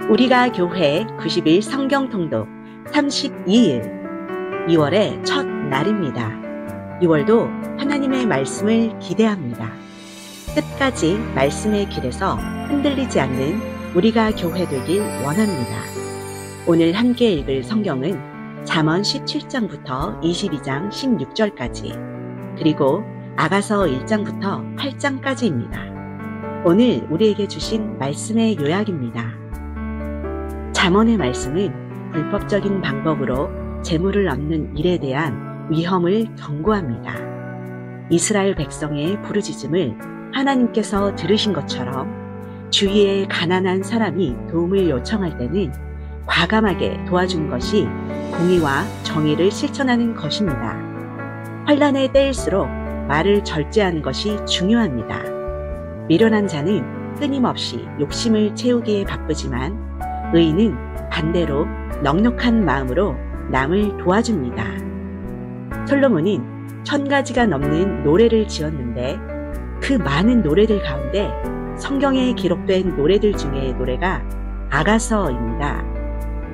우리가 교회 90일 성경 통독 32일 2월의 첫 날입니다. 2월도 하나님의 말씀을 기대합니다. 끝까지 말씀의 길에서 흔들리지 않는 우리가 교회 되길 원합니다. 오늘 함께 읽을 성경은 잠언 17장부터 22장 16절까지 그리고 아가서 1장부터 8장까지입니다. 오늘 우리에게 주신 말씀의 요약입니다. 잠언의 말씀은 불법적인 방법으로 재물을 얻는 일에 대한 위험을 경고합니다. 이스라엘 백성의 부르짖음을 하나님께서 들으신 것처럼 주위에 가난한 사람이 도움을 요청할 때는 과감하게 도와주는 것이 공의와 정의를 실천하는 것입니다. 환난의 때일수록 말을 절제하는 것이 중요합니다. 미련한 자는 끊임없이 욕심을 채우기에 바쁘지만 의인은 반대로 넉넉한 마음으로 남을 도와줍니다. 솔로몬은 1000가지가 넘는 노래를 지었는데 그 많은 노래들 가운데 성경에 기록된 노래들 중에 노래가 아가서입니다.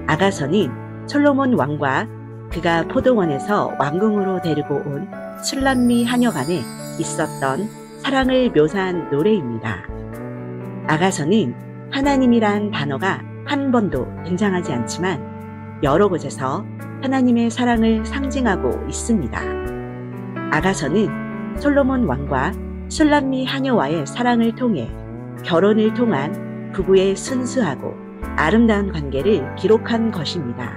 아가서는 솔로몬 왕과 그가 포도원에서 왕궁으로 데리고 온 술람미 하녀 간에 있었던 사랑을 묘사한 노래입니다. 아가서는 하나님이란 단어가 한 번도 등장하지 않지만 여러 곳에서 하나님의 사랑을 상징하고 있습니다. 아가서는 솔로몬 왕과 술람미 하녀와의 사랑을 통해 결혼을 통한 부부의 순수하고 아름다운 관계를 기록한 것입니다.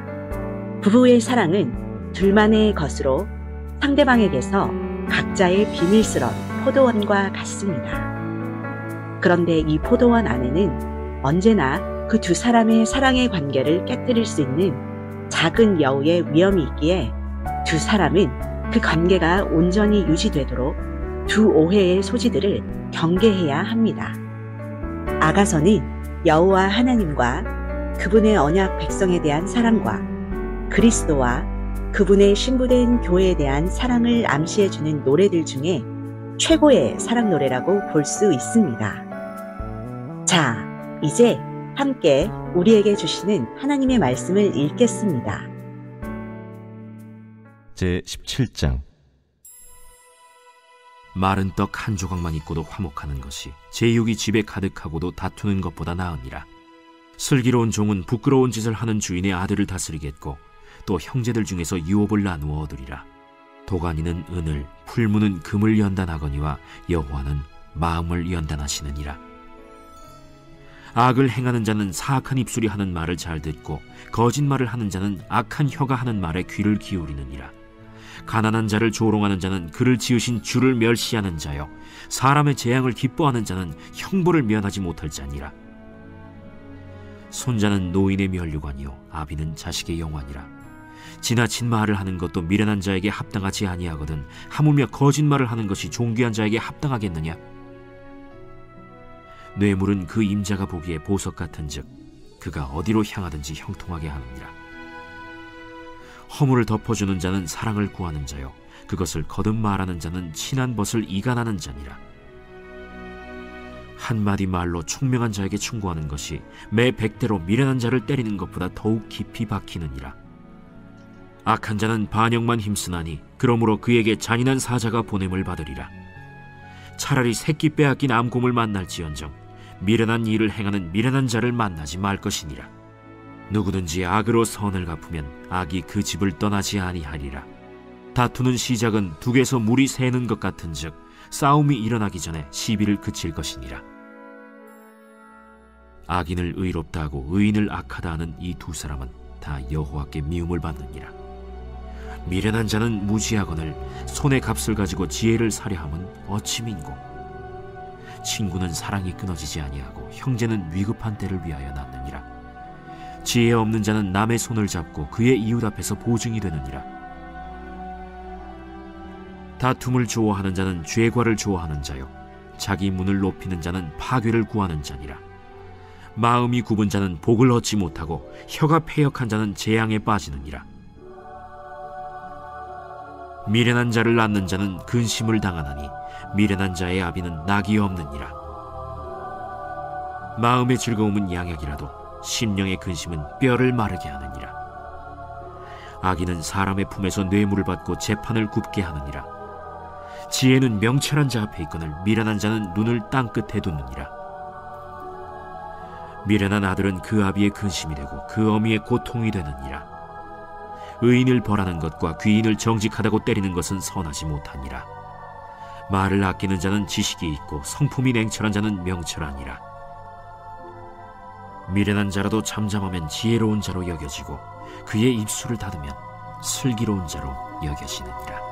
부부의 사랑은 둘만의 것으로 상대방에게서 각자의 비밀스러운 포도원과 같습니다. 그런데 이 포도원 안에는 언제나 그 두 사람의 사랑의 관계를 깨뜨릴 수 있는 작은 여우의 위험이 있기에 두 사람은 그 관계가 온전히 유지되도록 두 오해의 소지들을 경계해야 합니다. 아가서는 여호와 하나님과 그분의 언약 백성에 대한 사랑과 그리스도와 그분의 신부된 교회에 대한 사랑을 암시해주는 노래들 중에 최고의 사랑 노래라고 볼 수 있습니다. 자, 이제 함께 우리에게 주시는 하나님의 말씀을 읽겠습니다. 제17장 마른 떡 한 조각만 있고도 화목하는 것이 제육이 집에 가득하고도 다투는 것보다 나으니라. 슬기로운 종은 부끄러운 짓을 하는 주인의 아들을 다스리겠고 또 형제들 중에서 유업을 나누어 얻으리라. 도가니는 은을, 풀무는 금을 연단하거니와 여호와는 마음을 연단하시느니라. 악을 행하는 자는 사악한 입술이 하는 말을 잘 듣고 거짓말을 하는 자는 악한 혀가 하는 말에 귀를 기울이느니라. 가난한 자를 조롱하는 자는 그를 지으신 주를 멸시하는 자요 사람의 재앙을 기뻐하는 자는 형벌을 면하지 못할 자니라. 손자는 노인의 면류관이요 아비는 자식의 영환이라. 지나친 말을 하는 것도 미련한 자에게 합당하지 아니하거든 하물며 거짓말을 하는 것이 존귀한 자에게 합당하겠느냐. 뇌물은 그 임자가 보기에 보석 같은즉 그가 어디로 향하든지 형통하게 하느니라. 허물을 덮어주는 자는 사랑을 구하는 자요 그것을 거듭 말하는 자는 친한 벗을 이간하는 자니라. 한마디 말로 총명한 자에게 충고하는 것이 매 100대로 미련한 자를 때리는 것보다 더욱 깊이 박히느니라. 악한 자는 반역만 힘쓰나니 그러므로 그에게 잔인한 사자가 보냄을 받으리라. 차라리 새끼 빼앗긴 암곰을 만날지언정 미련한 일을 행하는 미련한 자를 만나지 말 것이니라. 누구든지 악으로 선을 갚으면 악이 그 집을 떠나지 아니하리라. 다투는 시작은 둑에서 물이 새는 것 같은즉 싸움이 일어나기 전에 시비를 그칠 것이니라. 악인을 의롭다 하고 의인을 악하다 하는 이 두 사람은 다 여호와께 미움을 받느니라. 미련한 자는 무지하거늘 손의 값을 가지고 지혜를 사려 함은 어찌 민고. 친구는 사랑이 끊어지지 아니하고 형제는 위급한 때를 위하여 낳느니라. 지혜 없는 자는 남의 손을 잡고 그의 이웃 앞에서 보증이 되느니라. 다툼을 좋아하는 자는 죄과를 좋아하는 자요 자기 문을 높이는 자는 파괴를 구하는 자니라. 마음이 굽은 자는 복을 얻지 못하고 혀가 패역한 자는 재앙에 빠지느니라. 미련한 자를 낳는 자는 근심을 당하나니 미련한 자의 아비는 낙이 없느니라. 마음의 즐거움은 양약이라도 심령의 근심은 뼈를 마르게 하느니라. 악인은 사람의 품에서 뇌물을 받고 재판을 굽게 하느니라. 지혜는 명철한 자 앞에 있거늘 미련한 자는 눈을 땅끝에 두느니라. 미련한 아들은 그 아비의 근심이 되고 그 어미의 고통이 되느니라. 의인을 벌하는 것과 귀인을 정직하다고 때리는 것은 선하지 못하니라. 말을 아끼는 자는 지식이 있고 성품이 냉철한 자는 명철하니라. 미련한 자라도 잠잠하면 지혜로운 자로 여겨지고 그의 입술을 닫으면 슬기로운 자로 여겨지느니라.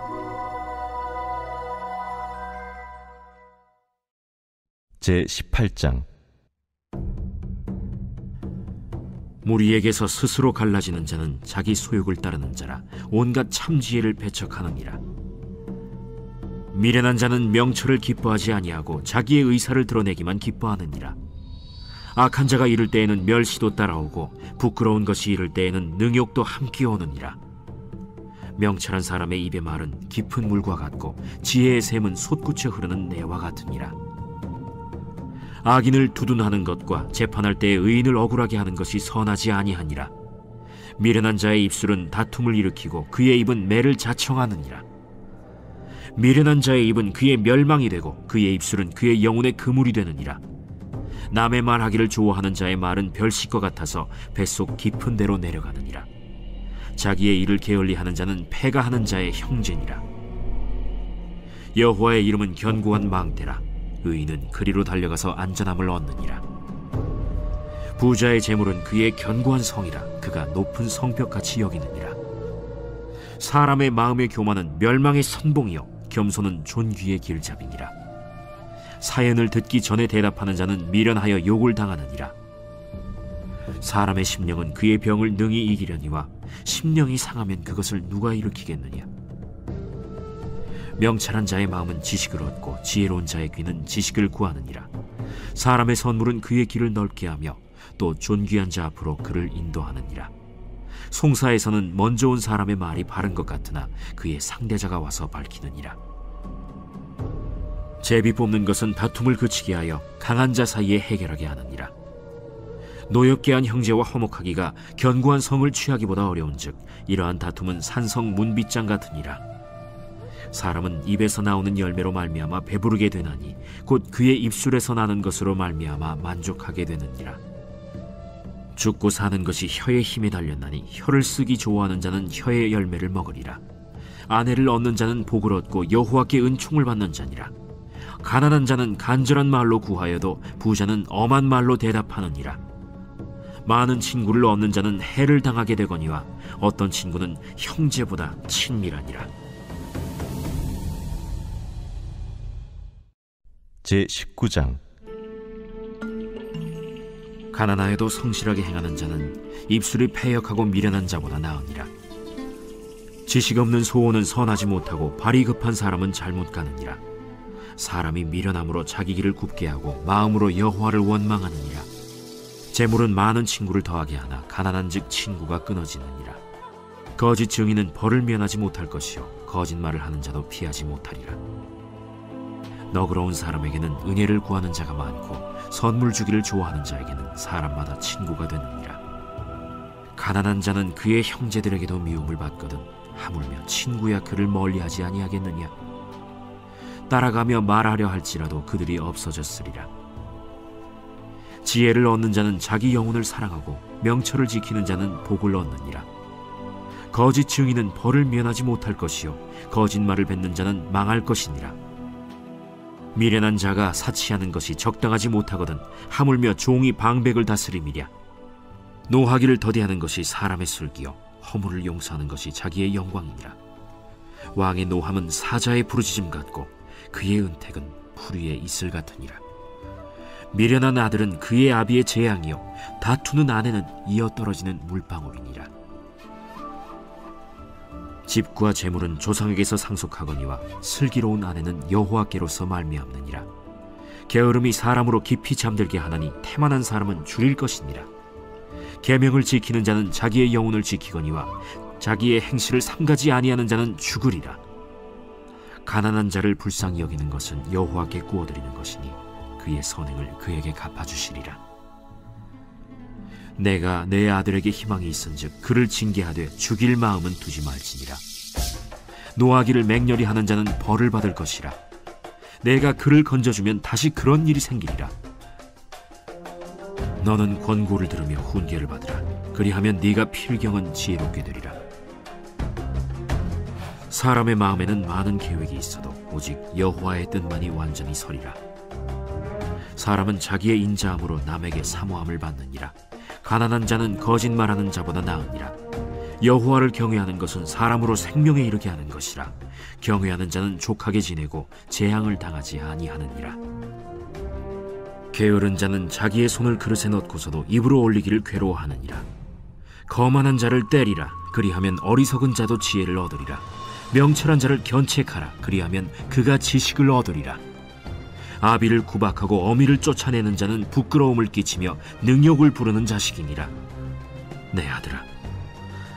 제18장. 무리에게서 스스로 갈라지는 자는 자기 소욕을 따르는 자라 온갖 참지혜를 배척하느니라. 미련한 자는 명철을 기뻐하지 아니하고 자기의 의사를 드러내기만 기뻐하느니라. 악한 자가 이를 때에는 멸시도 따라오고 부끄러운 것이 이를 때에는 능욕도 함께 오느니라. 명철한 사람의 입의 말은 깊은 물과 같고 지혜의 샘은 솟구쳐 흐르는 내와 같으니라. 악인을 두둔하는 것과 재판할 때에 의인을 억울하게 하는 것이 선하지 아니하니라. 미련한 자의 입술은 다툼을 일으키고 그의 입은 매를 자청하느니라. 미련한 자의 입은 그의 멸망이 되고 그의 입술은 그의 영혼의 그물이 되느니라. 남의 말하기를 좋아하는 자의 말은 별식과 같아서 뱃속 깊은 데로 내려가느니라. 자기의 일을 게을리하는 자는 패가 하는 자의 형제니라. 여호와의 이름은 견고한 망대라. 의인은 그리로 달려가서 안전함을 얻느니라. 부자의 재물은 그의 견고한 성이라. 그가 높은 성벽같이 여기느니라. 사람의 마음의 교만은 멸망의 선봉이요 겸손은 존귀의 길잡이니라. 사연을 듣기 전에 대답하는 자는 미련하여 욕을 당하느니라. 사람의 심령은 그의 병을 능히 이기려니와 심령이 상하면 그것을 누가 일으키겠느냐. 명철한 자의 마음은 지식을 얻고 지혜로운 자의 귀는 지식을 구하느니라. 사람의 선물은 그의 길을 넓게 하며 또 존귀한 자 앞으로 그를 인도하느니라. 송사에서는 먼저 온 사람의 말이 바른 것 같으나 그의 상대자가 와서 밝히느니라. 제비 뽑는 것은 다툼을 그치게 하여 강한 자 사이에 해결하게 하느니라. 노엽게 한 형제와 화목하기가 견고한 성을 취하기보다 어려운즉 이러한 다툼은 산성 문빗장 같으니라. 사람은 입에서 나오는 열매로 말미암아 배부르게 되나니 곧 그의 입술에서 나는 것으로 말미암아 만족하게 되느니라. 죽고 사는 것이 혀의 힘에 달렸나니 혀를 쓰기 좋아하는 자는 혀의 열매를 먹으리라. 아내를 얻는 자는 복을 얻고 여호와께 은총을 받는 자니라. 가난한 자는 간절한 말로 구하여도 부자는 엄한 말로 대답하느니라. 많은 친구를 얻는 자는 해를 당하게 되거니와 어떤 친구는 형제보다 친밀하니라. 제19장. 가난하여도 성실하게 행하는 자는 입술이 패역하고 미련한 자보다 나으니라. 지식 없는 소원은 선하지 못하고 발이 급한 사람은 잘못 가느니라. 사람이 미련함으로 자기 길을 굽게 하고 마음으로 여호와를 원망하느니라. 재물은 많은 친구를 더하게 하나 가난한즉 친구가 끊어지느니라. 거짓 증인은 벌을 면하지 못할 것이요 거짓말을 하는 자도 피하지 못하리라. 너그러운 사람에게는 은혜를 구하는 자가 많고 선물 주기를 좋아하는 자에게는 사람마다 친구가 되느니라. 가난한 자는 그의 형제들에게도 미움을 받거든 하물며 친구야 그를 멀리하지 아니하겠느냐. 따라가며 말하려 할지라도 그들이 없어졌으리라. 지혜를 얻는 자는 자기 영혼을 사랑하고 명철을 지키는 자는 복을 얻느니라. 거짓 증인은 벌을 면하지 못할 것이요 거짓말을 뱉는 자는 망할 것이니라. 미련한 자가 사치하는 것이 적당하지 못하거든 하물며 종이 방백을 다스림이랴. 노하기를 더디하는 것이 사람의 슬기요 허물을 용서하는 것이 자기의 영광이니라. 왕의 노함은 사자의 부르짖음 같고 그의 은택은 풀 위에 이슬 같으니라. 미련한 아들은 그의 아비의 재앙이요 다투는 아내는 이어 떨어지는 물방울이니라. 집과 재물은 조상에게서 상속하거니와 슬기로운 아내는 여호와께로서 말미암느니라. 게으름이 사람으로 깊이 잠들게 하나니 태만한 사람은 줄일 것이니라. 계명을 지키는 자는 자기의 영혼을 지키거니와 자기의 행실을 삼가지 아니하는 자는 죽으리라. 가난한 자를 불쌍히 여기는 것은 여호와께 구워드리는 것이니 그의 선행을 그에게 갚아주시리라. 내가 내 아들에게 희망이 있은즉 그를 징계하되 죽일 마음은 두지 말지니라. 노하기를 맹렬히 하는 자는 벌을 받을 것이라. 내가 그를 건져주면 다시 그런 일이 생기리라. 너는 권고를 들으며 훈계를 받으라. 그리하면 네가 필경은 지혜롭게 되리라. 사람의 마음에는 많은 계획이 있어도 오직 여호와의 뜻만이 완전히 서리라. 사람은 자기의 인자함으로 남에게 사모함을 받느니라. 가난한 자는 거짓말하는 자보다 나으니라. 여호와를 경외하는 것은 사람으로 생명에 이르게 하는 것이라. 경외하는 자는 족하게 지내고 재앙을 당하지 아니하느니라. 게으른 자는 자기의 손을 그릇에 넣고서도 입으로 올리기를 괴로워하느니라. 거만한 자를 때리라. 그리하면 어리석은 자도 지혜를 얻으리라. 명철한 자를 견책하라. 그리하면 그가 지식을 얻으리라. 아비를 구박하고 어미를 쫓아내는 자는 부끄러움을 끼치며 능욕을 부르는 자식이니라. 내 아들아,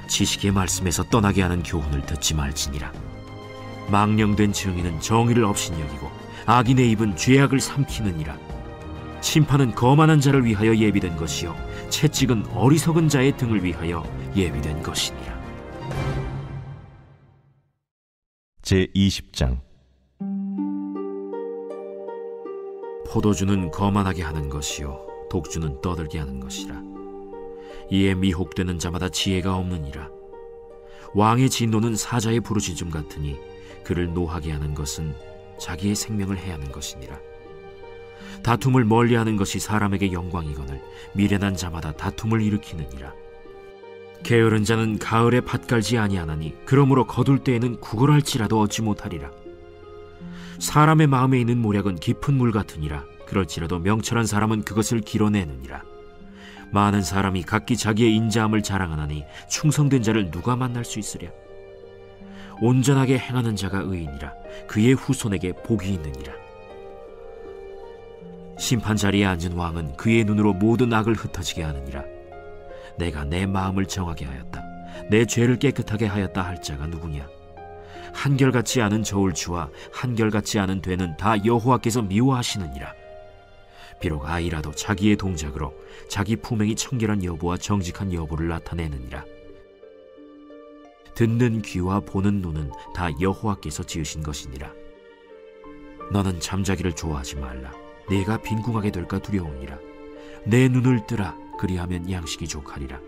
지식의 말씀에서 떠나게 하는 교훈을 듣지 말지니라. 망령된 증인은 정의를 업신여기고 악인의 입은 죄악을 삼키느니라. 심판은 거만한 자를 위하여 예비된 것이요 채찍은 어리석은 자의 등을 위하여 예비된 것이니라. 제20장. 포도주는 거만하게 하는 것이요 독주는 떠들게 하는 것이라. 이에 미혹되는 자마다 지혜가 없느니라. 왕의 진노는 사자의 부르짖음 같으니 그를 노하게 하는 것은 자기의 생명을 해하는 것이니라. 다툼을 멀리하는 것이 사람에게 영광이거늘 미련한 자마다 다툼을 일으키느니라. 게으른 자는 가을에 밭 갈지 아니하나니 그러므로 거둘 때에는 구걸할지라도 얻지 못하리라. 사람의 마음에 있는 모략은 깊은 물 같으니라. 그럴지라도 명철한 사람은 그것을 길어내느니라. 많은 사람이 각기 자기의 인자함을 자랑하나니 충성된 자를 누가 만날 수 있으랴. 온전하게 행하는 자가 의인이라. 그의 후손에게 복이 있느니라. 심판 자리에 앉은 왕은 그의 눈으로 모든 악을 흩어지게 하느니라. 내가 내 마음을 정하게 하였다. 내 죄를 깨끗하게 하였다 할 자가 누구냐. 한결같지 않은 저울추와 한결같지 않은 되는 다 여호와께서 미워하시느니라. 비록 아이라도 자기의 동작으로 자기 품행이 청결한 여부와 정직한 여부를 나타내느니라. 듣는 귀와 보는 눈은 다 여호와께서 지으신 것이니라. 너는 잠자기를 좋아하지 말라. 네가 빈궁하게 될까 두려우니라. 내 눈을 뜨라. 그리하면 양식이 족하리라.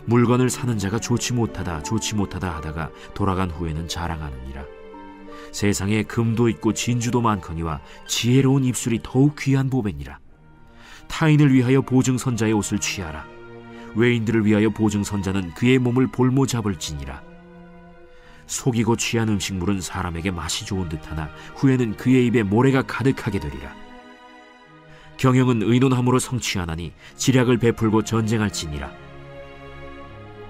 물건을 사는 자가 좋지 못하다 하다가 돌아간 후에는 자랑하느니라. 세상에 금도 있고 진주도 많거니와 지혜로운 입술이 더욱 귀한 보배니라. 타인을 위하여 보증선자의 옷을 취하라. 외인들을 위하여 보증선자는 그의 몸을 볼모 잡을지니라. 속이고 취한 음식물은 사람에게 맛이 좋은 듯하나 후에는 그의 입에 모래가 가득하게 되리라. 경영은 의논함으로 성취하나니 지략을 베풀고 전쟁할지니라.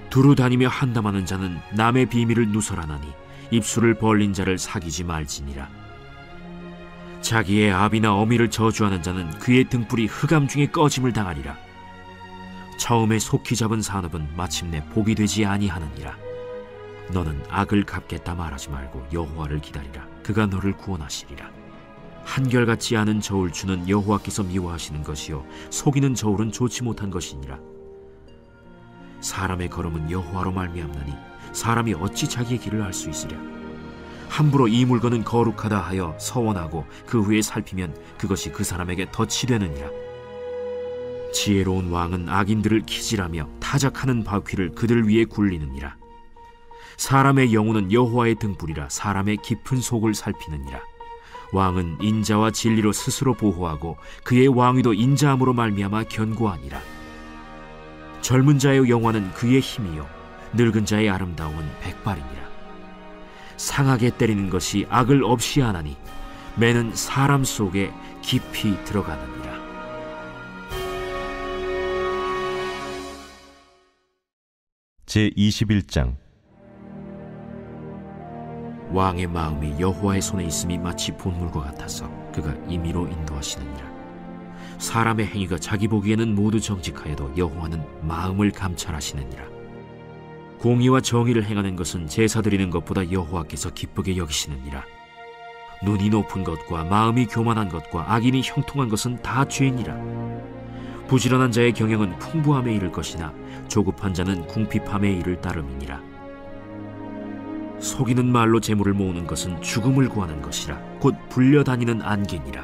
두루 다니며 한담하는 자는 남의 비밀을 누설하나니 입술을 벌린 자를 사귀지 말지니라. 자기의 아비나 어미를 저주하는 자는 그의 등불이 흑암 중에 꺼짐을 당하리라. 처음에 속히 잡은 산업은 마침내 복이 되지 아니하느니라. 너는 악을 갚겠다 말하지 말고 여호와를 기다리라. 그가 너를 구원하시리라. 한결같지 않은 저울추는 여호와께서 미워하시는 것이요 속이는 저울은 좋지 못한 것이니라. 사람의 걸음은 여호와로 말미암나니 사람이 어찌 자기의 길을 알 수 있으랴. 함부로 이 물건은 거룩하다 하여 서원하고 그 후에 살피면 그것이 그 사람에게 덫이 되느니라. 지혜로운 왕은 악인들을 기질하며 타작하는 바퀴를 그들 위에 굴리느니라. 사람의 영혼은 여호와의 등불이라. 사람의 깊은 속을 살피느니라. 왕은 인자와 진리로 스스로 보호하고 그의 왕위도 인자함으로 말미암아 견고하니라. 젊은 자의 영화는 그의 힘이요 늙은 자의 아름다움은 백발이니라. 상하게 때리는 것이 악을 없이 하나니 매는 사람 속에 깊이 들어가느니라. 제21장. 왕의 마음이 여호와의 손에 있음이 마치 본물과 같아서 그가 임의로 인도하시느니라. 사람의 행위가 자기 보기에는 모두 정직하여도 여호와는 마음을 감찰하시느니라. 공의와 정의를 행하는 것은 제사 드리는 것보다 여호와께서 기쁘게 여기시느니라. 눈이 높은 것과 마음이 교만한 것과 악인이 형통한 것은 다 죄니라. 부지런한 자의 경영은 풍부함에 이를 것이나 조급한 자는 궁핍함에 이를 따름이니라. 속이는 말로 재물을 모으는 것은 죽음을 구하는 것이라 곧 불려다니는 안개니라.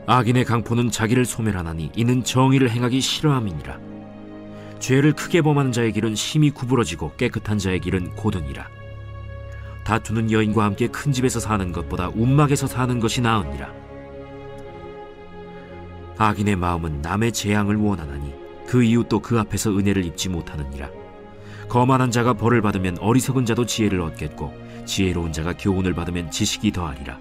악인의 강포는 자기를 소멸하나니 이는 정의를 행하기 싫어함이니라. 죄를 크게 범하는 자의 길은 심히 구부러지고 깨끗한 자의 길은 고드니라. 다투는 여인과 함께 큰 집에서 사는 것보다 움막에서 사는 것이 나으니라. 악인의 마음은 남의 재앙을 원하나니 그 이웃도 그 앞에서 은혜를 입지 못하느니라. 거만한 자가 벌을 받으면 어리석은 자도 지혜를 얻겠고 지혜로운 자가 교훈을 받으면 지식이 더하리라.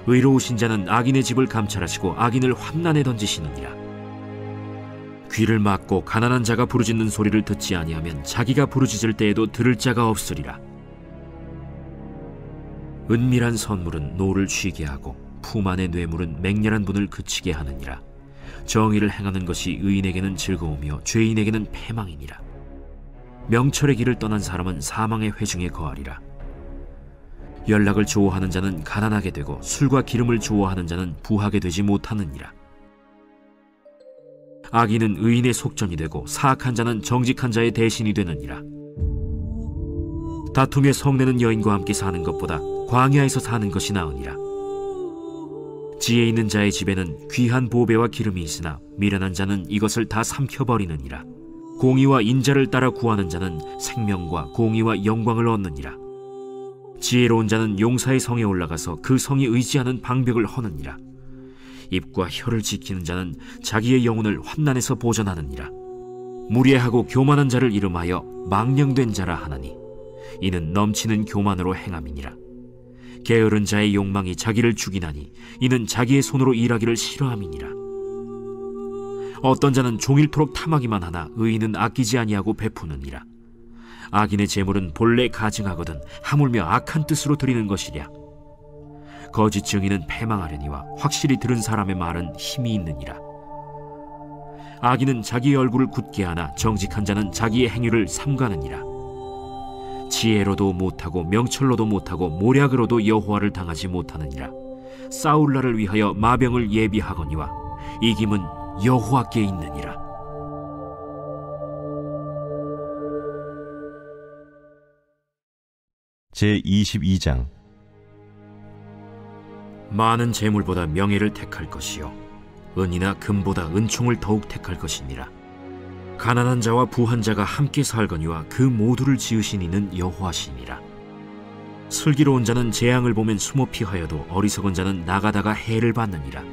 의로우신 자는 악인의 집을 감찰하시고 악인을 환난에 던지시느니라. 귀를 막고 가난한 자가 부르짖는 소리를 듣지 아니하면 자기가 부르짖을 때에도 들을 자가 없으리라. 은밀한 선물은 노를 쉬게 하고 품 안의 뇌물은 맹렬한 분을 그치게 하느니라. 정의를 행하는 것이 의인에게는 즐거우며 죄인에게는 패망이니라. 명철의 길을 떠난 사람은 사망의 회중에 거하리라. 연락을 좋아하는 자는 가난하게 되고 술과 기름을 좋아하는 자는 부하게 되지 못하느니라. 악인은 의인의 속전이 되고 사악한 자는 정직한 자의 대신이 되느니라. 다툼에 성내는 여인과 함께 사는 것보다 광야에서 사는 것이 나으니라. 지혜 있는 자의 집에는 귀한 보배와 기름이 있으나 미련한 자는 이것을 다 삼켜버리느니라. 공의와 인자를 따라 구하는 자는 생명과 공의와 영광을 얻느니라. 지혜로운 자는 용사의 성에 올라가서 그 성이 의지하는 방벽을 허느니라. 입과 혀를 지키는 자는 자기의 영혼을 환난에서 보전하느니라. 무례하고 교만한 자를 이름하여 망령된 자라 하나니 이는 넘치는 교만으로 행함이니라. 게으른 자의 욕망이 자기를 죽이나니 이는 자기의 손으로 일하기를 싫어함이니라. 어떤 자는 종일토록 탐하기만 하나 의인은 아끼지 아니하고 베푸느니라. 악인의 재물은 본래 가증하거든 하물며 악한 뜻으로 드리는 것이랴. 거짓 증인은 패망하려니와 확실히 들은 사람의 말은 힘이 있느니라. 악인은 자기의 얼굴을 굳게 하나 정직한 자는 자기의 행위를 삼가느니라. 지혜로도 못하고 명철로도 못하고 모략으로도 여호와를 당하지 못하느니라. 싸울 날을 위하여 마병을 예비하거니와 이김은 여호와께 있느니라. 제22장. 많은 재물보다 명예를 택할 것이요 은이나 금보다 은총을 더욱 택할 것이니라. 가난한 자와 부한 자가 함께 살거니와 그 모두를 지으신 이는 여호와시니라. 슬기로운 자는 재앙을 보면 숨어 피하여도 어리석은 자는 나가다가 해를 받느니라.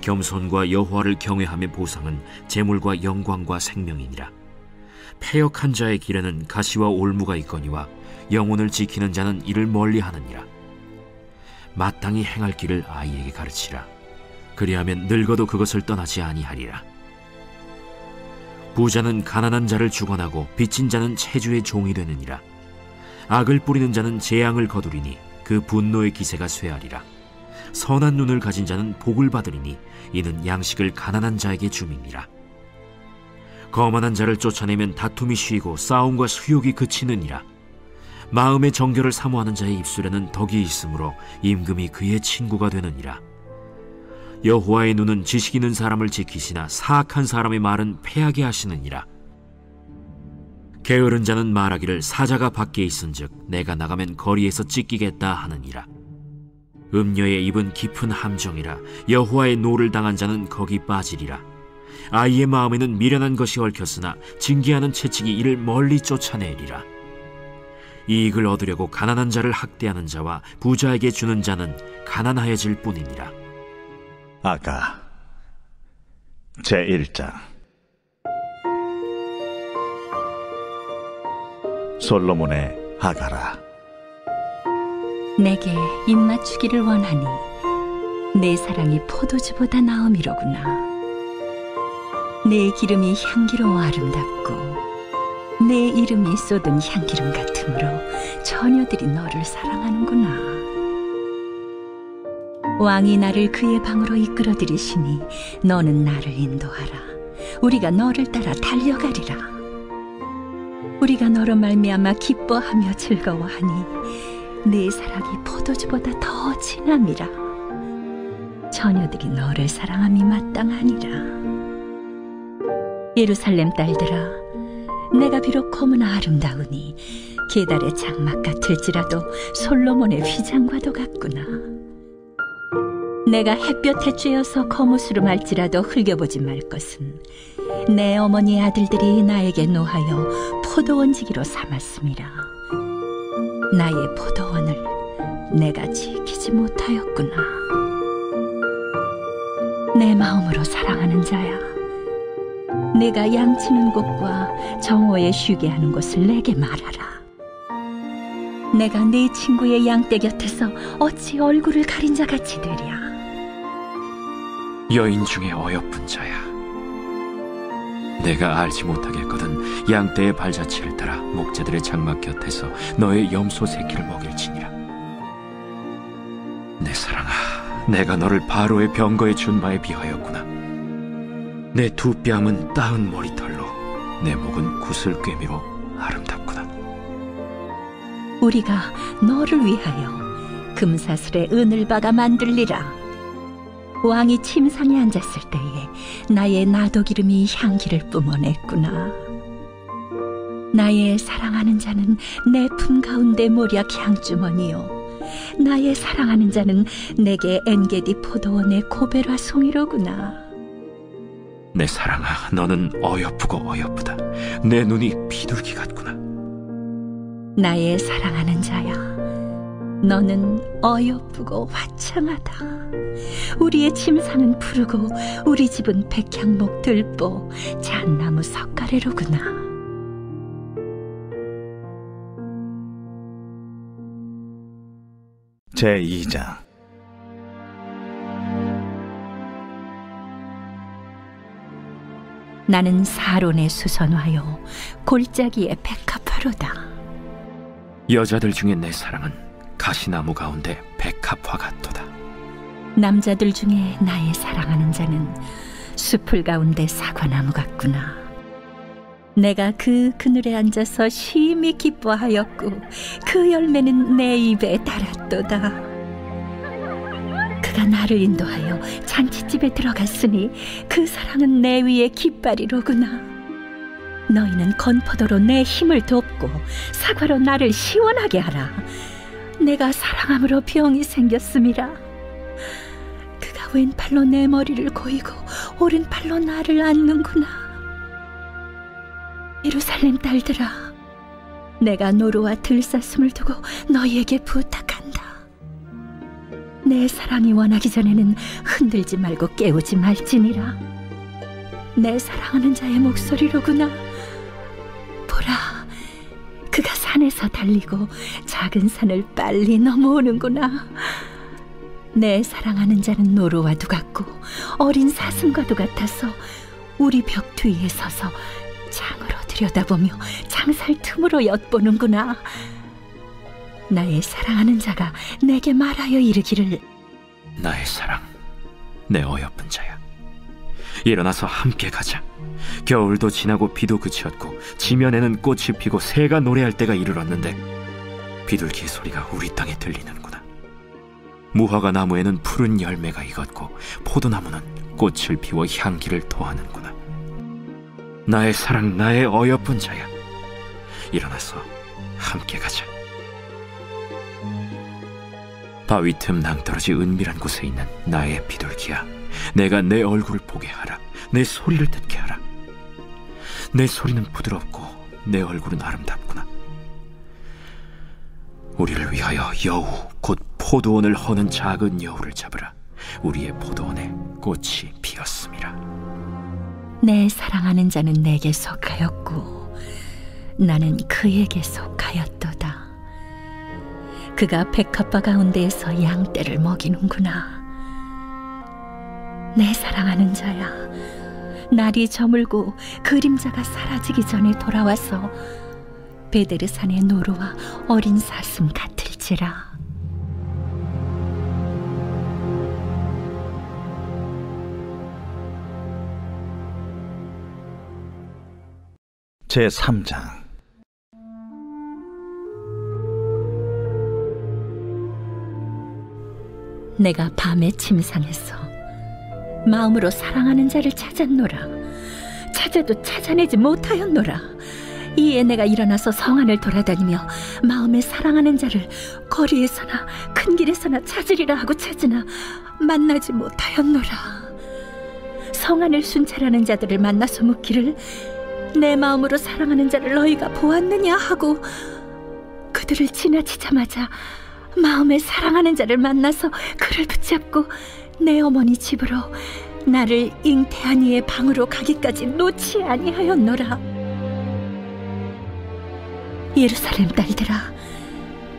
겸손과 여호와를 경외함의 보상은 재물과 영광과 생명이니라. 패역한 자의 길에는 가시와 올무가 있거니와 영혼을 지키는 자는 이를 멀리하느니라. 마땅히 행할 길을 아이에게 가르치라. 그리하면 늙어도 그것을 떠나지 아니하리라. 부자는 가난한 자를 주관하고 빚진 자는 체주의 종이 되느니라. 악을 뿌리는 자는 재앙을 거두리니 그 분노의 기세가 쇠하리라. 선한 눈을 가진 자는 복을 받으리니 이는 양식을 가난한 자에게 줌이니라. 거만한 자를 쫓아내면 다툼이 쉬고 싸움과 수욕이 그치느니라. 마음의 정결을 사모하는 자의 입술에는 덕이 있으므로 임금이 그의 친구가 되느니라. 여호와의 눈은 지식 있는 사람을 지키시나 사악한 사람의 말은 패하게 하시느니라. 게으른 자는 말하기를 사자가 밖에 있은즉 내가 나가면 거리에서 찢기겠다 하느니라. 음녀의 입은 깊은 함정이라. 여호와의 노를 당한 자는 거기 빠지리라. 아이의 마음에는 미련한 것이 얽혔으나 징계하는 채찍이 이를 멀리 쫓아내리라. 이익을 얻으려고 가난한 자를 학대하는 자와 부자에게 주는 자는 가난하여질 뿐이니라. 아가 제1장. 솔로몬의 하가라. 내게 입맞추기를 원하니 내 사랑이 포도주보다 나음이로구나. 내 기름이 향기로워 아름답고 내 이름이 쏟은 향기름 같으므로 처녀들이 너를 사랑하는구나. 왕이 나를 그의 방으로 이끌어들이시니 너는 나를 인도하라. 우리가 너를 따라 달려가리라. 우리가 너로 말미암아 기뻐하며 즐거워하니 내 사랑이 포도주보다 더 진함이라. 처녀들이 너를 사랑함이 마땅하니라. 예루살렘 딸들아, 내가 비록 너무나 아름다우니 게달의 장막 같을지라도 솔로몬의 휘장과도 같구나. 내가 햇볕에 쬐어서 거무스름할지라도 흘겨보지 말 것은 내 어머니의 아들들이 나에게 노하여 포도원지기로 삼았음이라. 나의 포도원을 내가 지키지 못하였구나. 내 마음으로 사랑하는 자야, 내가 양치는 곳과 정오에 쉬게 하는 곳을 내게 말하라. 내가 네 친구의 양떼 곁에서 어찌 얼굴을 가린 자같이 되랴. 여인 중에 어여쁜 자야, 내가 알지 못하겠거든 양떼의 발자취를 따라 목자들의 장막 곁에서 너의 염소 새끼를 먹일지니라. 내 사랑아, 내가 너를 바로의 병거에 준 바에 비하였구나. 내 두 뺨은 따은 머리털로, 내 목은 구슬꿰미로 아름답구나. 우리가 너를 위하여 금사슬에 은을 박아 만들리라. 왕이 침상에 앉았을 때에 나의 나도 기름이 향기를 뿜어냈구나. 나의 사랑하는 자는 내 품 가운데 모략 향주머니요, 나의 사랑하는 자는 내게 엔게디 포도원의 고베라 송이로구나. 내 사랑아, 너는 어여쁘고 어여쁘다. 내 눈이 비둘기 같구나. 나의 사랑하는 자야, 너는 어여쁘고 화창하다. 우리의 침상은 푸르고 우리 집은 백향목 들보 잣나무 석가래로구나. 제2장. 나는 사론의 수선화요 골짜기의 백합화로다. 여자들 중에 내 사랑은 가시나무 가운데 백합화 같도다. 남자들 중에 나의 사랑하는 자는 숲을 가운데 사과나무 같구나. 내가 그 그늘에 앉아서 심히 기뻐하였고 그 열매는 내 입에 달았도다. 그가 나를 인도하여 잔치집에 들어갔으니 그 사랑은 내 위에 깃발이로구나. 너희는 건포도로 내 힘을 돕고 사과로 나를 시원하게 하라. 내가 사랑함으로 병이 생겼음이라. 그가 왼팔로 내 머리를 고이고 오른팔로 나를 안는구나. 예루살렘 딸들아, 내가 노루와 들사슴을 두고 너희에게 부탁한다. 내 사랑이 원하기 전에는 흔들지 말고 깨우지 말지니라. 내 사랑하는 자의 목소리로구나. 보라, 그가 산에서 달리고 작은 산을 빨리 넘어오는구나. 내 사랑하는 자는 노루와도 같고 어린 사슴과도 같아서 우리 벽 뒤에 서서 창으로 들여다보며 창살 틈으로 엿보는구나. 나의 사랑하는 자가 내게 말하여 이르기를, 나의 사랑, 내 어여쁜 자야, 일어나서 함께 가자. 겨울도 지나고 비도 그치었고 지면에는 꽃이 피고 새가 노래할 때가 이르렀는데 비둘기의 소리가 우리 땅에 들리는구나. 무화과 나무에는 푸른 열매가 익었고 포도나무는 꽃을 피워 향기를 토하는구나. 나의 사랑, 나의 어여쁜 자야, 일어나서 함께 가자. 바위 틈 낭떠러지 은밀한 곳에 있는 나의 비둘기야, 내가 내 얼굴을 보게 하라. 내 소리를 듣게 하라. 내 소리는 부드럽고 내 얼굴은 아름답구나. 우리를 위하여 여우, 곧 포도원을 허는 작은 여우를 잡으라. 우리의 포도원에 꽃이 피었음이라. 내 사랑하는 자는 내게 속하였고 나는 그에게 속하였도다. 그가 백합화 가운데에서 양떼를 먹이는구나. 내 사랑하는 자야, 날이 저물고 그림자가 사라지기 전에 돌아와서 베데르산의 노루와 어린 사슴 같을지라. 제3장. 내가 밤의 침상에서 마음으로 사랑하는 자를 찾았노라. 찾아도 찾아내지 못하였노라. 이에 내가 일어나서 성 안을 돌아다니며 마음에 사랑하는 자를 거리에서나 큰 길에서나 찾으리라 하고 찾으나 만나지 못하였노라. 성 안을 순찰하는 자들을 만나서 묻기를 내 마음으로 사랑하는 자를 너희가 보았느냐 하고 그들을 지나치자마자 마음에 사랑하는 자를 만나서 그를 붙잡고 내 어머니 집으로 나를 잉태한 이의 방으로 가기까지 놓지 아니하였노라. 예루살렘 딸들아,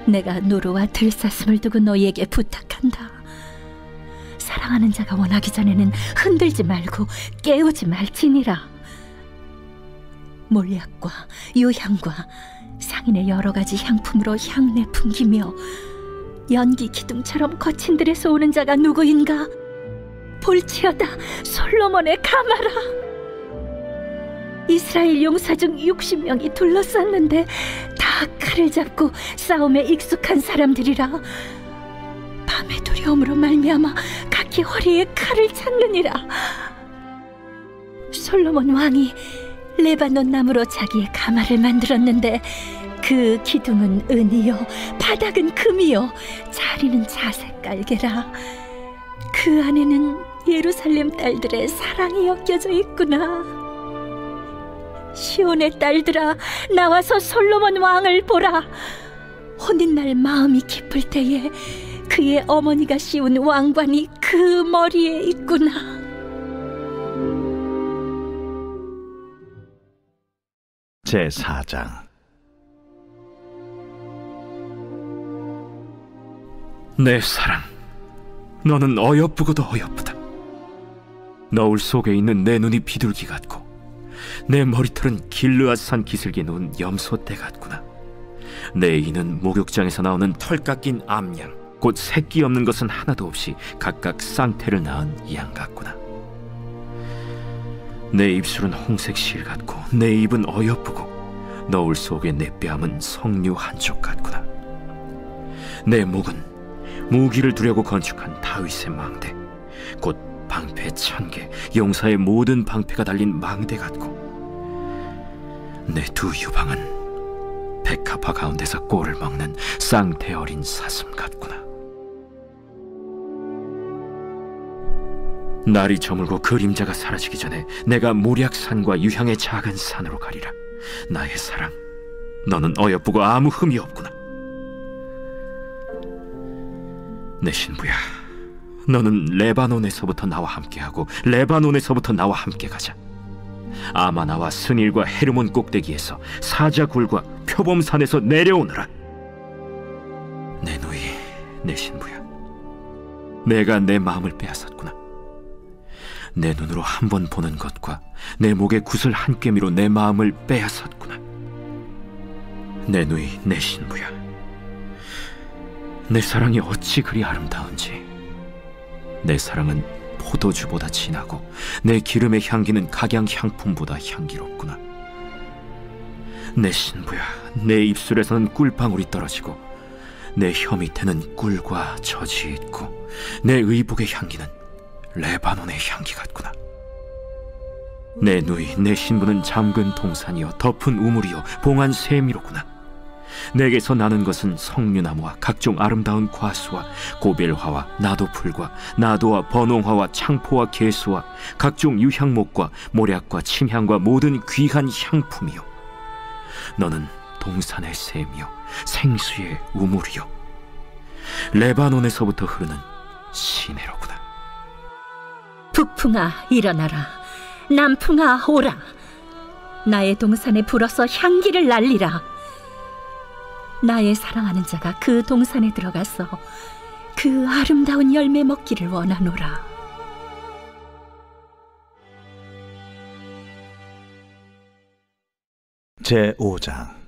내가 노루와 들사슴을 두고 너희에게 부탁한다. 사랑하는 자가 원하기 전에는 흔들지 말고 깨우지 말지니라. 몰약과 유향과 상인의 여러 가지 향품으로 향내 풍기며 연기 기둥처럼 거친 들에서 오는 자가 누구인가? 볼지어다 솔로몬의 가마라. 이스라엘 용사 중 60명이 둘러쌌는데 다 칼을 잡고 싸움에 익숙한 사람들이라. 밤의 두려움으로 말미암아 각기 허리에 칼을 찾느니라. 솔로몬 왕이 레바논 나무로 자기의 가마를 만들었는데 그 기둥은 은이요 바닥은 금이요 자리는 자색 깔개라. 그 안에는 예루살렘 딸들의 사랑이 엮여져 있구나. 시온의 딸들아, 나와서 솔로몬 왕을 보라. 혼인날 마음이 깊을 때에 그의 어머니가 씌운 왕관이 그 머리에 있구나. 제4장. 내 사랑, 너는 어여쁘고도 어여쁘다. 너울 속에 있는 내 눈이 비둘기 같고 내 머리털은 길르앗산 기슭에 놓은 염소떼 같구나. 내 이는 목욕장에서 나오는 털 깎인 암양, 곧 새끼 없는 것은 하나도 없이 각각 쌍태를 낳은 양 같구나. 내 입술은 홍색 실 같고 내 입은 어여쁘고 너울 속에 내 뺨은 석류 한쪽 같구나. 내 목은 무기를 두려고 건축한 다윗의 망대, 곧 방패 1000개, 용사의 모든 방패가 달린 망대 같고 내 두 유방은 백합화 가운데서 꼴을 먹는 쌍태 어린 사슴 같구나. 날이 저물고 그림자가 사라지기 전에 내가 모략산과 유향의 작은 산으로 가리라. 나의 사랑, 너는 어여쁘고 아무 흠이 없구나. 내 신부야, 너는 레바논에서부터 나와 함께하고 레바논에서부터 나와 함께 가자. 아마나와 스닐과 헤르몬 꼭대기에서 사자굴과 표범산에서 내려오너라. 내 누이, 내 신부야, 내가 내 마음을 빼앗았구나. 내 눈으로 한 번 보는 것과 내 목의 구슬 한 꿰미로 내 마음을 빼앗았구나. 내 누이, 내 신부야, 내 사랑이 어찌 그리 아름다운지. 내 사랑은 포도주보다 진하고 내 기름의 향기는 각양 향품보다 향기롭구나. 내 신부야, 내 입술에서는 꿀방울이 떨어지고 내 혀 밑에는 꿀과 젖이 있고 내 의복의 향기는 레바논의 향기 같구나. 내 누이, 내 신부는 잠근 동산이요 덮은 우물이요 봉한 새미로구나. 내게서 나는 것은 석류나무와 각종 아름다운 과수와 고벨화와 나도풀과 나도와 번홍화와 창포와 개수와 각종 유향목과 모략과 침향과 모든 귀한 향품이요. 너는 동산의 샘이요 생수의 우물이요 레바논에서부터 흐르는 시내로구나. 북풍아 일어나라. 남풍아 오라. 나의 동산에 불어서 향기를 날리라. 나의 사랑하는 자가 그 동산에 들어가서 그 아름다운 열매 먹기를 원하노라. 제5장.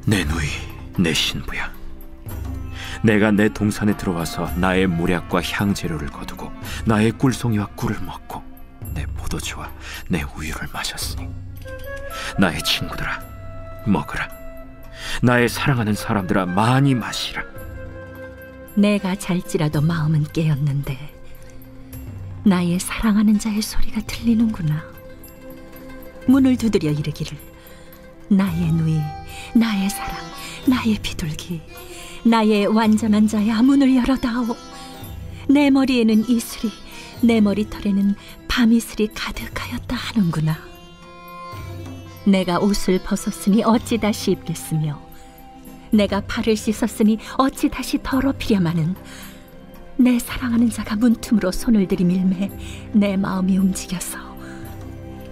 내 누이, 내 신부야, 내가 내 동산에 들어와서 나의 모략과 향재료를 거두고 나의 꿀송이와 꿀을 먹고 내 포도주와 내 우유를 마셨으니 나의 친구들아, 먹으라. 나의 사랑하는 사람들아 많이 마시라. 내가 잘지라도 마음은 깨었는데 나의 사랑하는 자의 소리가 들리는구나. 문을 두드려 이르기를, 나의 누이, 나의 사랑, 나의 비둘기, 나의 완전한 자야, 문을 열어다오. 내 머리에는 이슬이, 내 머리털에는 밤이슬이 가득하였다 하는구나. 내가 옷을 벗었으니 어찌 다시 입겠으며, 내가 발을 씻었으니 어찌 다시 더럽히랴마는, 내 사랑하는 자가 문틈으로 손을 들이밀매 내 마음이 움직여서,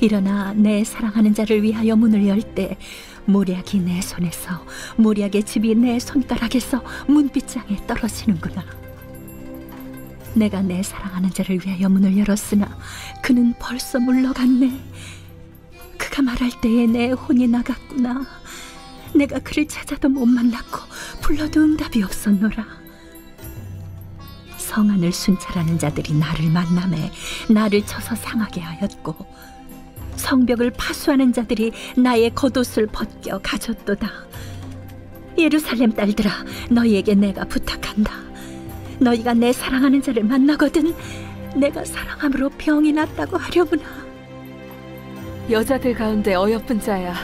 일어나 내 사랑하는 자를 위하여 문을 열 때 모략이 내 손에서, 모략의 즙이 내 손가락에서 문빗장에 떨어지는구나. 내가 내 사랑하는 자를 위하여 문을 열었으나 그는 벌써 물러갔네. 그가 말할 때에 내 혼이 나갔구나. 내가 그를 찾아도 못 만났고 불러도 응답이 없었노라. 성안을 순찰하는 자들이 나를 만나매 나를 쳐서 상하게 하였고, 성벽을 파수하는 자들이 나의 겉옷을 벗겨 가졌도다. 예루살렘 딸들아, 너희에게 내가 부탁한다. 너희가 내 사랑하는 자를 만나거든 내가 사랑함으로 병이 낫다고 하려구나. 여자들 가운데 어여쁜 자야,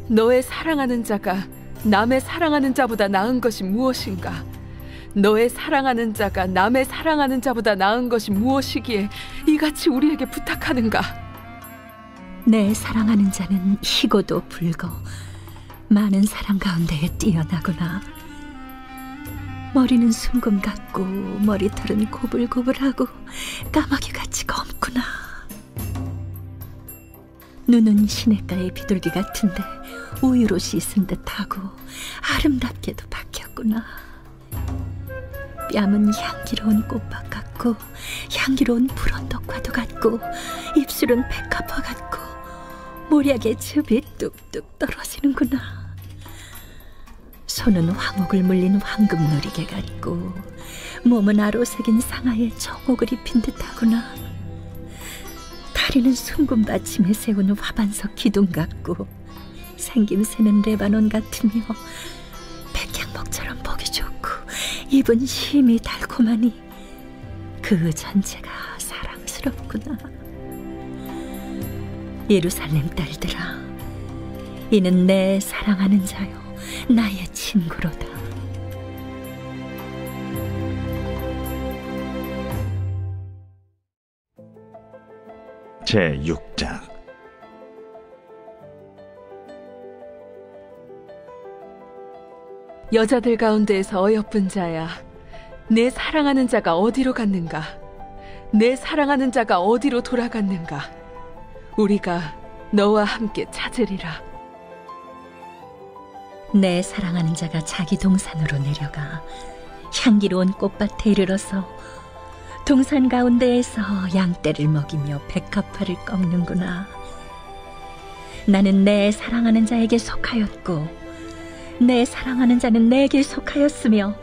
너의 사랑하는 자가 남의 사랑하는 자보다 나은 것이 무엇인가? 너의 사랑하는 자가 남의 사랑하는 자보다 나은 것이 무엇이기에 이같이 우리에게 부탁하는가? 내 사랑하는 자는 희고도 붉어 많은 사람 가운데에 뛰어나구나. 머리는 순금 같고 머리털은 고불고불하고 까마귀같이 검구나. 눈은 시냇가의 비둘기 같은데 우유로 씻은 듯하고 아름답게도 박혔구나. 뺨은 향기로운 꽃밭 같고 향기로운 불언덕과도 같고, 입술은 백합화 같고 모략의 즙이 뚝뚝 떨어지는구나. 손은 황옥을 물린 황금 놀이개 같고, 몸은 아로 새긴 상아의 정옥을 입힌 듯하구나. 다리는 순금 받침에 세운 화반석 기둥 같고, 생김새는 레바논 같으며 백향목처럼 보기 좋고, 입은 심이 달콤하니 그 전체가 사랑스럽구나. 예루살렘 딸들아, 이는 내 사랑하는 자요 나의 친구로다. 제6장. 여자들 가운데에서 어여쁜 자야, 내 사랑하는 자가 어디로 갔는가? 내 사랑하는 자가 어디로 돌아갔는가? 우리가 너와 함께 찾으리라. 내 사랑하는 자가 자기 동산으로 내려가 향기로운 꽃밭에 이르러서 동산 가운데에서 양떼를 먹이며 백합화를 꺾는구나. 나는 내 사랑하는 자에게 속하였고 내 사랑하는 자는 내게 속하였으며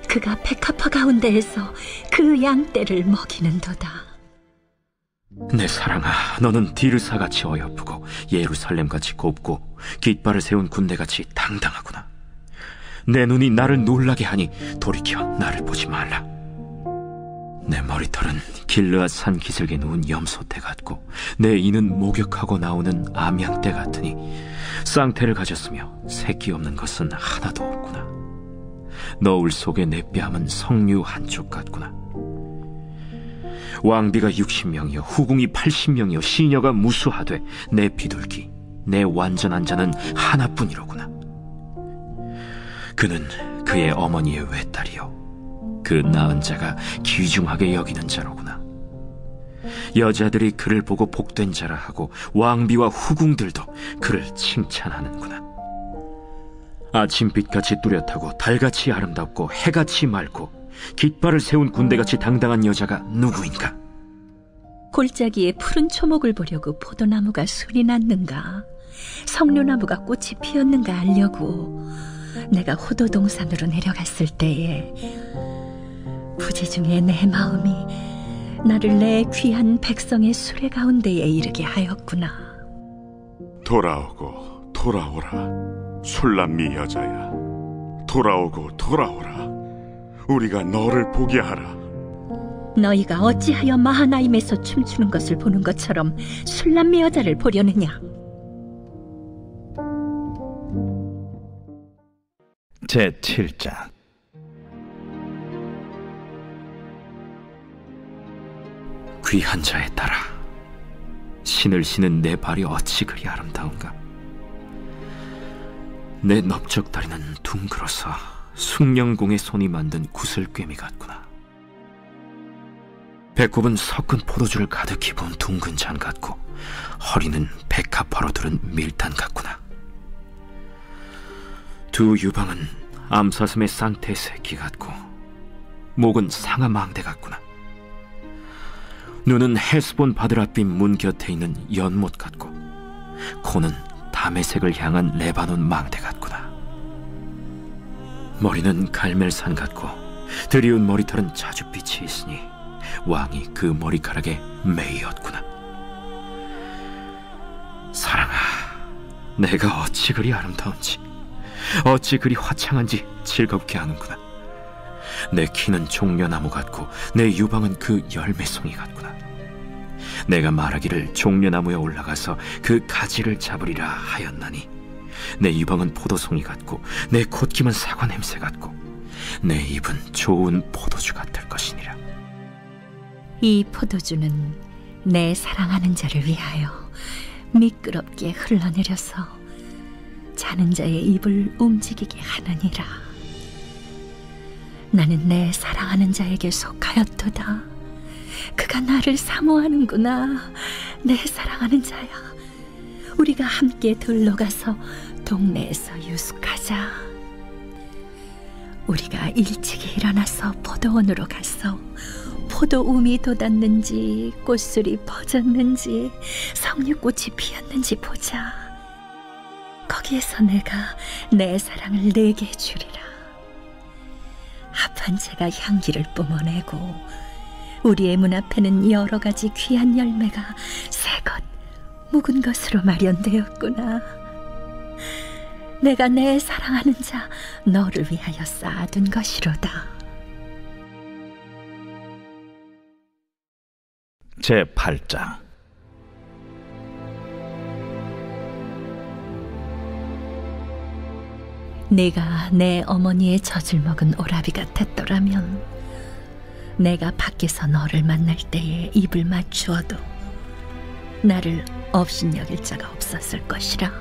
그가 백합화 가운데에서 그 양떼를 먹이는도다. 내 사랑아, 너는 디르사같이 어여쁘고 예루살렘같이 곱고 깃발을 세운 군대같이 당당하구나. 내 눈이 나를 놀라게 하니 돌이켜 나를 보지 말라. 내 머리털은 길르앗 산 기슭에 누운 염소떼 같고 내 이는 목욕하고 나오는 암양떼 같으니 쌍태를 가졌으며 새끼 없는 것은 하나도 없구나. 너울 속에 내 뺨은 석류 한쪽 같구나. 왕비가 60명이요 후궁이 80명이요 시녀가 무수하되 내 비둘기 내 완전한 자는 하나뿐이로구나. 그는 그의 어머니의 외딸이요 그 낳은 자가 귀중하게 여기는 자로구나. 여자들이 그를 보고 복된 자라 하고 왕비와 후궁들도 그를 칭찬하는구나. 아침빛같이 뚜렷하고 달같이 아름답고 해같이 맑고 깃발을 세운 군대같이 당당한 여자가 누구인가? 골짜기에 푸른 초목을 보려고 포도나무가 순이 났는가, 석류나무가 꽃이 피었는가 알려고 내가 호도동산으로 내려갔을 때에 부지중에 내 마음이 나를 내 귀한 백성의 수레 가운데에 이르게 하였구나. 돌아오고 돌아오라. 술람미 여자야, 돌아오고 돌아오라. 우리가 너를 보게 하라. 너희가 어찌하여 마하나임에서 춤추는 것을 보는 것처럼 술람미 여자를 보려느냐? 제7장. 귀한 자에 따라 신을 신은 내 발이 어찌 그리 아름다운가. 내 넓적다리는 둥그러서 숭령공의 손이 만든 구슬꿰미 같구나. 배꼽은 섞은 포도주를 가득히 부은 둥근 잔 같고, 허리는 백합화로 두른 밀단 같구나. 두 유방은 암사슴의 쌍태 새끼 같고, 목은 상아망대 같구나. 눈은 헤스본 바드랏빛 문 곁에 있는 연못 같고, 코는 다메색을 향한 레바논 망대 같구나. 머리는 갈멜산 같고, 드리운 머리털은 자줏빛이 있으니 왕이 그 머리카락에 매이었구나. 사랑아, 내가 어찌 그리 아름다운지, 어찌 그리 화창한지 즐겁게 하는구나. 내 키는 종려나무 같고, 내 유방은 그 열매송이 같구나. 내가 말하기를 종려나무에 올라가서 그 가지를 잡으리라 하였나니, 내 유방은 포도송이 같고, 내 콧김은 사과 냄새 같고, 내 입은 좋은 포도주 같을 것이니라. 이 포도주는 내 사랑하는 자를 위하여 미끄럽게 흘러내려서 자는 자의 입을 움직이게 하느니라. 나는 내 사랑하는 자에게 속하였도다. 그가 나를 사모하는구나. 내 사랑하는 자야, 우리가 함께 들러 가서 동네에서 유숙하자. 우리가 일찍이 일어나서 포도원으로 가서 포도움이 돋았는지, 꽃술이 퍼졌는지, 석류꽃이 피었는지 보자. 거기에서 내가 내 사랑을 내게 주리라. 합한 채가 향기를 뿜어내고, 우리의 문 앞에는 여러 가지 귀한 열매가 새것 묵은 것으로 마련되었구나. 내가 내 사랑하는 자 너를 위하여 쌓아둔 것이로다. 제8장. 내가 내 어머니의 젖을 먹은 오라비 같았더라면, 내가 밖에서 너를 만날 때에 입을 맞추어도 나를 업신여길 자가 없었을 것이라.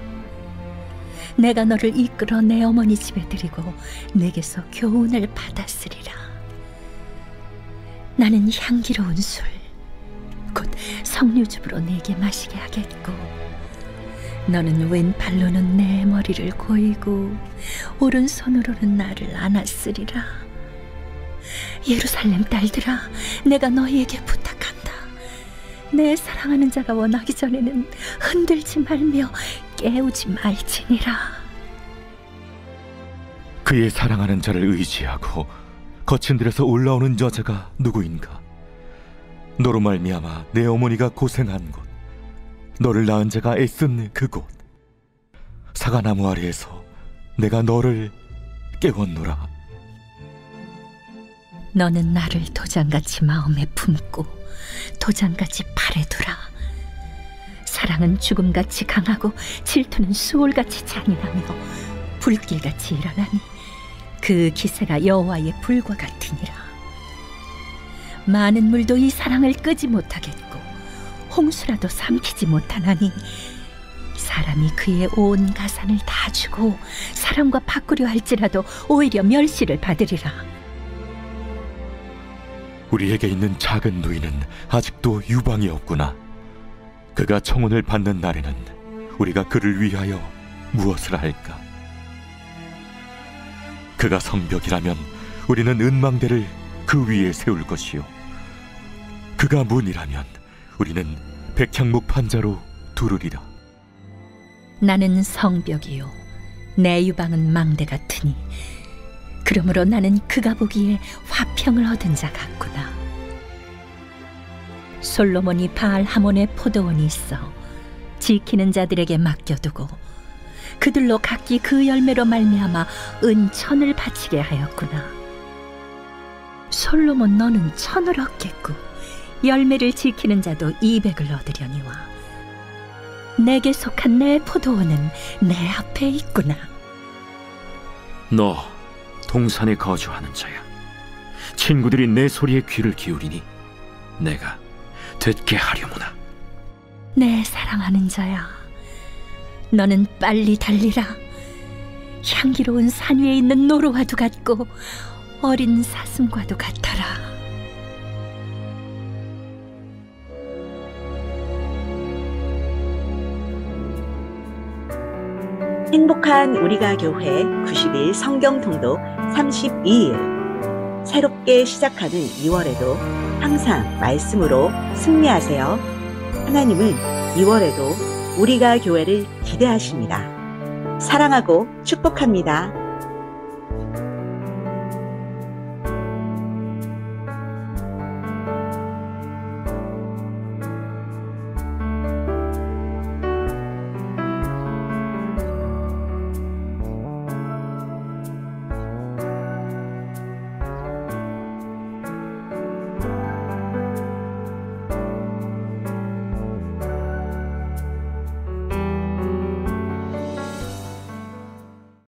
내가 너를 이끌어 내 어머니 집에 들이고 내게서 교훈을 받았으리라. 나는 향기로운 술, 곧 석류즙으로 내게 마시게 하겠고, 너는 왼팔로는 내 머리를 고이고 오른손으로는 나를 안았으리라. 예루살렘 딸들아, 내가 너희에게 부탁한다. 내 사랑하는 자가 원하기 전에는 흔들지 말며 깨우지 말지니라. 그의 사랑하는 자를 의지하고 거친 들에서 올라오는 여자가 누구인가? 너로 말미암아 내 어머니가 고생한 곳, 너를 낳은 자가 애쓴 그곳, 사과나무 아래에서 내가 너를 깨웠노라. 너는 나를 도장같이 마음에 품고 도장같이 팔에 두라. 사랑은 죽음같이 강하고 질투는 수올같이 잔인하며 불길같이 일어나니 그 기세가 여호와의 불과 같으니라. 많은 물도 이 사랑을 끄지 못하겠고 홍수라도 삼키지 못하나니, 사람이 그의 온 가산을 다 주고 사람과 바꾸려 할지라도 오히려 멸시를 받으리라. 우리에게 있는 작은 누이는 아직도 유방이 없구나. 그가 청혼을 받는 날에는 우리가 그를 위하여 무엇을 할까? 그가 성벽이라면 우리는 은망대를 그 위에 세울 것이요, 그가 문이라면 우리는 백향목 판자로 두르리라. 나는 성벽이요 내 유방은 망대 같으니, 그러므로 나는 그가 보기에 화평을 얻은 자 같구나. 솔로몬이 바알 하몬의 포도원이 있어 지키는 자들에게 맡겨두고 그들로 각기 그 열매로 말미암아 은천을 바치게 하였구나. 솔로몬 너는 1000을 얻겠고 열매를 지키는 자도 200을 얻으려니와 내게 속한 내 포도원은 내 앞에 있구나. 너 동산에 거주하는 자야. 친구들이 내 소리에 귀를 기울이니 내가 듣게 하려무나. 내 사랑하는 자야, 너는 빨리 달리라. 향기로운 산 위에 있는 노루와도 같고 어린 사슴과도 같아라. 행복한 우리가 교회 90일 성경 통독 32일. 새롭게 시작하는 2월에도 항상 말씀으로 승리하세요. 하나님은 2월에도 우리가 교회를 기대하십니다. 사랑하고 축복합니다.